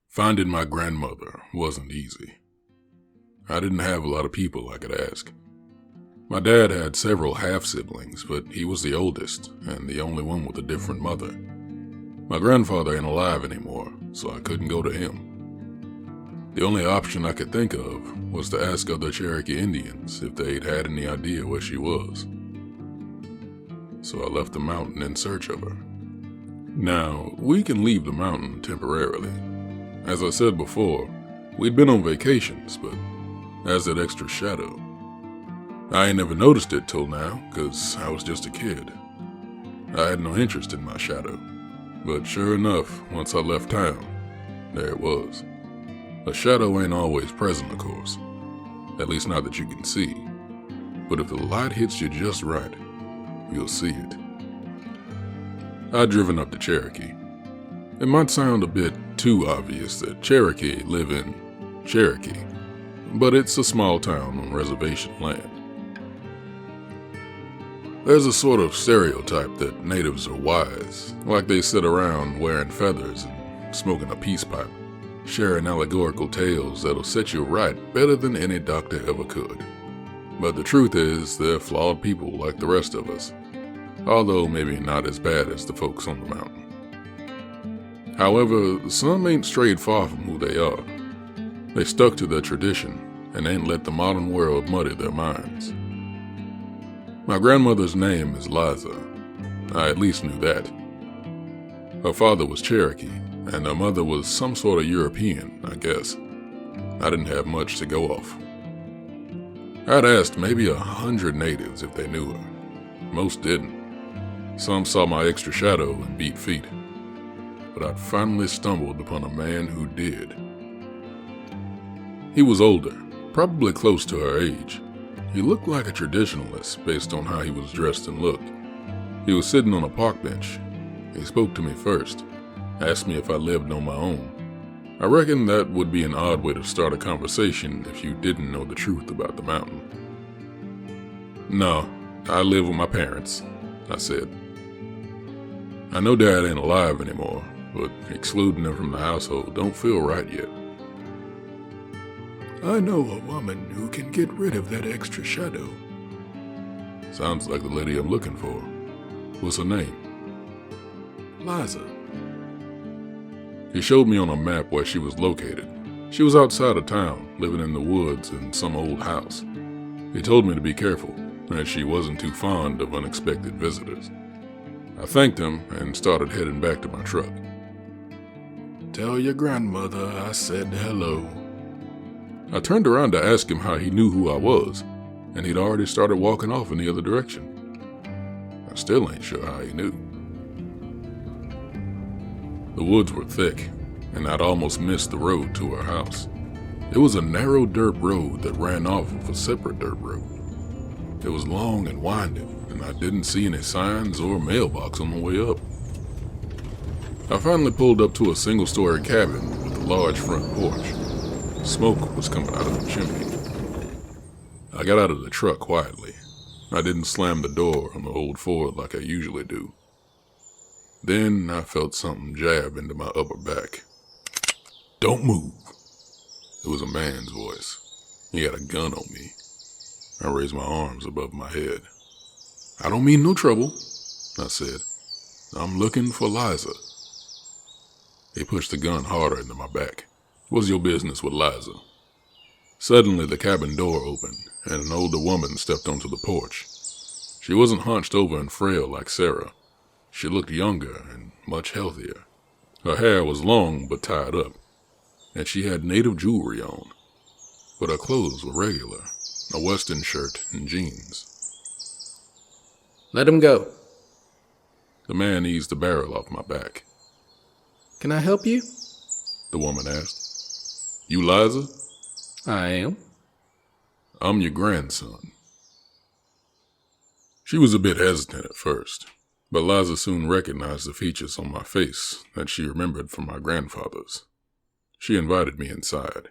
Finding my grandmother wasn't easy. I didn't have a lot of people I could ask. My dad had several half-siblings, but he was the oldest and the only one with a different mother. My grandfather ain't alive anymore, so I couldn't go to him. The only option I could think of was to ask other Cherokee Indians if they'd had any idea where she was. So I left the mountain in search of her. Now, we can leave the mountain temporarily. As I said before, we'd been on vacations, but as that extra shadow, I ain't never noticed it till now, 'cause I was just a kid. I had no interest in my shadow, but sure enough, once I left town, there it was. A shadow ain't always present, of course, at least not that you can see, but if the light hits you just right, you'll see it. I'd driven up to Cherokee. It might sound a bit too obvious that Cherokee live in Cherokee, but it's a small town on reservation land. There's a sort of stereotype that natives are wise, like they sit around wearing feathers and smoking a peace pipe, sharing allegorical tales that'll set you right better than any doctor ever could. But the truth is, they're flawed people like the rest of us, although maybe not as bad as the folks on the mountain. However, some ain't strayed far from who they are. They stuck to their tradition and ain't let the modern world muddy their minds. My grandmother's name is Liza. I at least knew that. Her father was Cherokee, and her mother was some sort of European, I guess. I didn't have much to go off. I'd asked maybe 100 natives if they knew her. Most didn't. Some saw my extra shadow and beat feet. But I'd finally stumbled upon a man who did. He was older, probably close to her age. He looked like a traditionalist based on how he was dressed and looked. He was sitting on a park bench. He spoke to me first, asked me if I lived on my own. I reckon that would be an odd way to start a conversation if you didn't know the truth about the mountain. "No, I live with my parents," I said. "I know Dad ain't alive anymore, but excluding him from the household don't feel right yet." "I know a woman who can get rid of that extra shadow." "Sounds like the lady I'm looking for. What's her name?" "Liza." He showed me on a map where she was located. She was outside of town, living in the woods in some old house. He told me to be careful, as she wasn't too fond of unexpected visitors. I thanked him and started heading back to my truck. "Tell your grandmother I said hello." I turned around to ask him how he knew who I was, and he'd already started walking off in the other direction. I still ain't sure how he knew. The woods were thick, and I'd almost missed the road to her house. It was a narrow dirt road that ran off of a separate dirt road. It was long and winding, and I didn't see any signs or mailbox on the way up. I finally pulled up to a single-story cabin with a large front porch. Smoke was coming out of the chimney. I got out of the truck quietly. I didn't slam the door on the old Ford like I usually do. Then I felt something jab into my upper back. "Don't move." It was a man's voice. He had a gun on me. I raised my arms above my head. "I don't mean no trouble," I said. "I'm looking for Liza." He pushed the gun harder into my back. "What's your business with Liza?" Suddenly the cabin door opened, and an older woman stepped onto the porch. She wasn't hunched over and frail like Sarah. She looked younger and much healthier. Her hair was long but tied up, and she had native jewelry on. But her clothes were regular, a western shirt and jeans. "Let him go." The man eased the barrel off my back. "Can I help you?" The woman asked. "You Liza?" "I am." "I'm your grandson." She was a bit hesitant at first, but Liza soon recognized the features on my face that she remembered from my grandfather's. She invited me inside.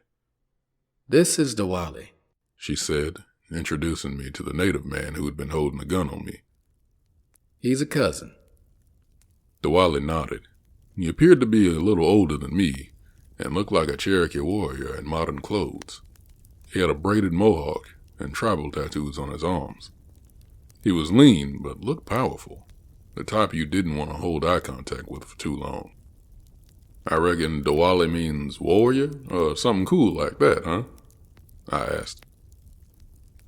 "This is Diwali," she said, introducing me to the native man who had been holding a gun on me. "He's a cousin." Diwali nodded. He appeared to be a little older than me, and looked like a Cherokee warrior in modern clothes. He had a braided mohawk and tribal tattoos on his arms. He was lean, but looked powerful, the type you didn't want to hold eye contact with for too long. I reckon Diwali means warrior, or something cool like that, huh? I asked.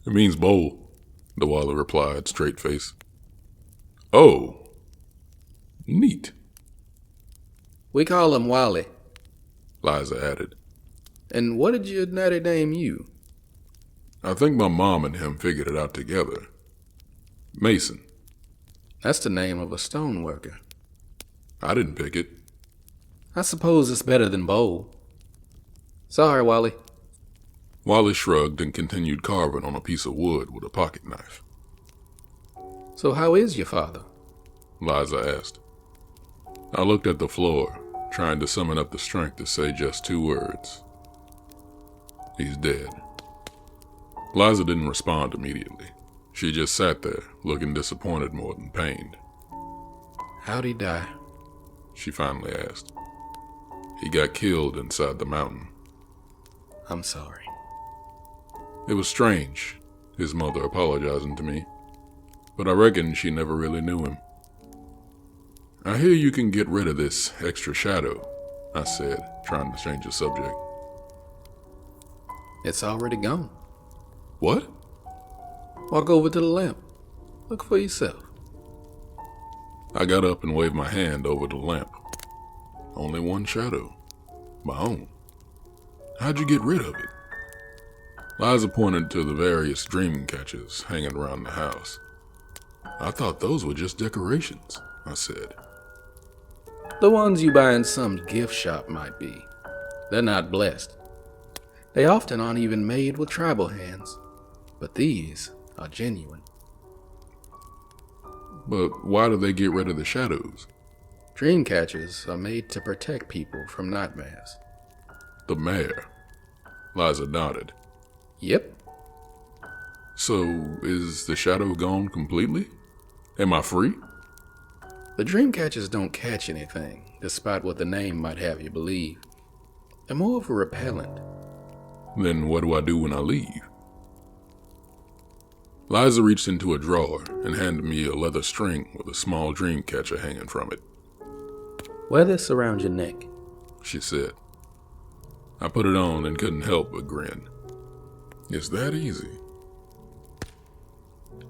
It means bowl, Diwali replied, straight-faced. Oh, neat, We call him Wally. Liza added. And what did your daddy name you? I think my mom and him figured it out together. Mason. That's the name of a stoneworker. I didn't pick it. I suppose it's better than Bowl. Sorry, Wally. Wally shrugged and continued carving on a piece of wood with a pocket knife. So how is your father? Liza asked. I looked at the floor, trying to summon up the strength to say just 2 words. He's dead. Liza didn't respond immediately. She just sat there, looking disappointed more than pained. How'd he die? She finally asked. He got killed inside the mountain. I'm sorry. It was strange, his mother apologizing to me, but I reckon she never really knew him. I hear you can get rid of this extra shadow, I said, trying to change the subject. It's already gone. What? Walk over to the lamp. Look for yourself. I got up and waved my hand over the lamp. Only one shadow. My own. How'd you get rid of it? Liza pointed to the various Dreamcatchers hanging around the house. I thought those were just decorations, I said. The ones you buy in some gift shop might be. They're not blessed. They often aren't even made with tribal hands. But these are genuine. But why do they get rid of the shadows? Dreamcatchers are made to protect people from nightmares. The mayor. Liza nodded. Yep. So, is the shadow gone completely? Am I free? The Dreamcatchers don't catch anything, despite what the name might have you believe. They're more of a repellent. Then what do I do when I leave? Liza reached into a drawer and handed me a leather string with a small Dreamcatcher hanging from it. Wear this around your neck, She said. I put it on and couldn't help but grin. It's that easy.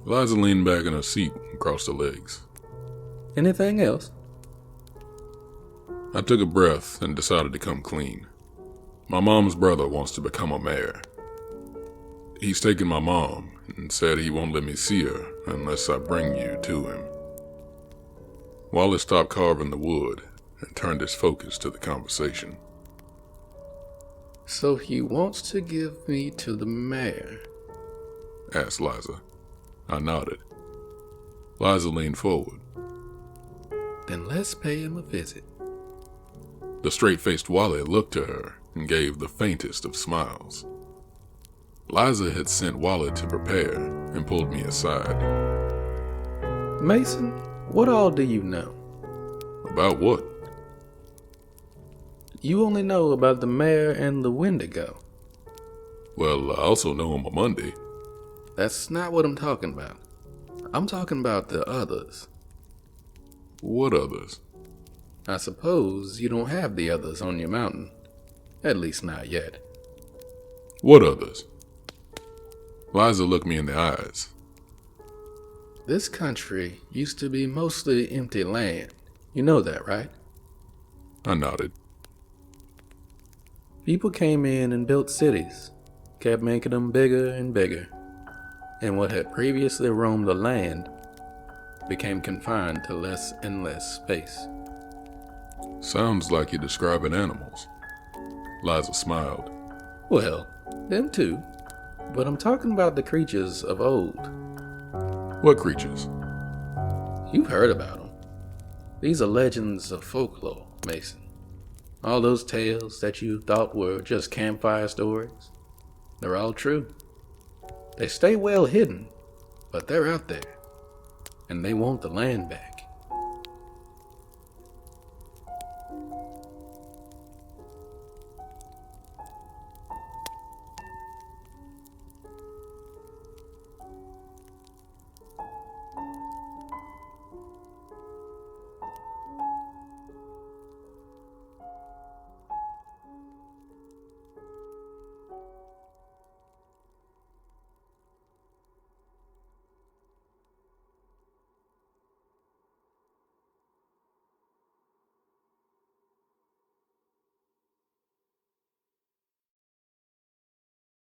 Liza leaned back in her seat and crossed her legs. Anything else? I took a breath and decided to come clean. My mom's brother wants to become a mayor. He's taken my mom and said he won't let me see her unless I bring you to him. Wallace stopped carving the wood and turned his focus to the conversation. So he wants to give me to the mayor? Asked Liza. I nodded. Liza leaned forward. Then let's pay him a visit. The straight-faced Wally looked to her and gave the faintest of smiles. Liza had sent Wally to prepare and pulled me aside. Mason, what all do you know? About what? You only know about the mayor and the Wendigo. Well, I also know him a Monday. That's not what I'm talking about. I'm talking about the others. What others? I suppose you don't have the others on your mountain. At least not yet. What others? Liza looked me in the eyes. This country used to be mostly empty land. You know that, right? I nodded. People came in and built cities, kept making them bigger and bigger. And what had previously roamed the land became confined to less and less space. Sounds like you're describing animals. Liza smiled. Well, them too. But I'm talking about the creatures of old. What creatures? You've heard about them. These are legends of folklore, Mason. All those tales that you thought were just campfire stories, they're all true. They stay well hidden, but they're out there, and they want the land back.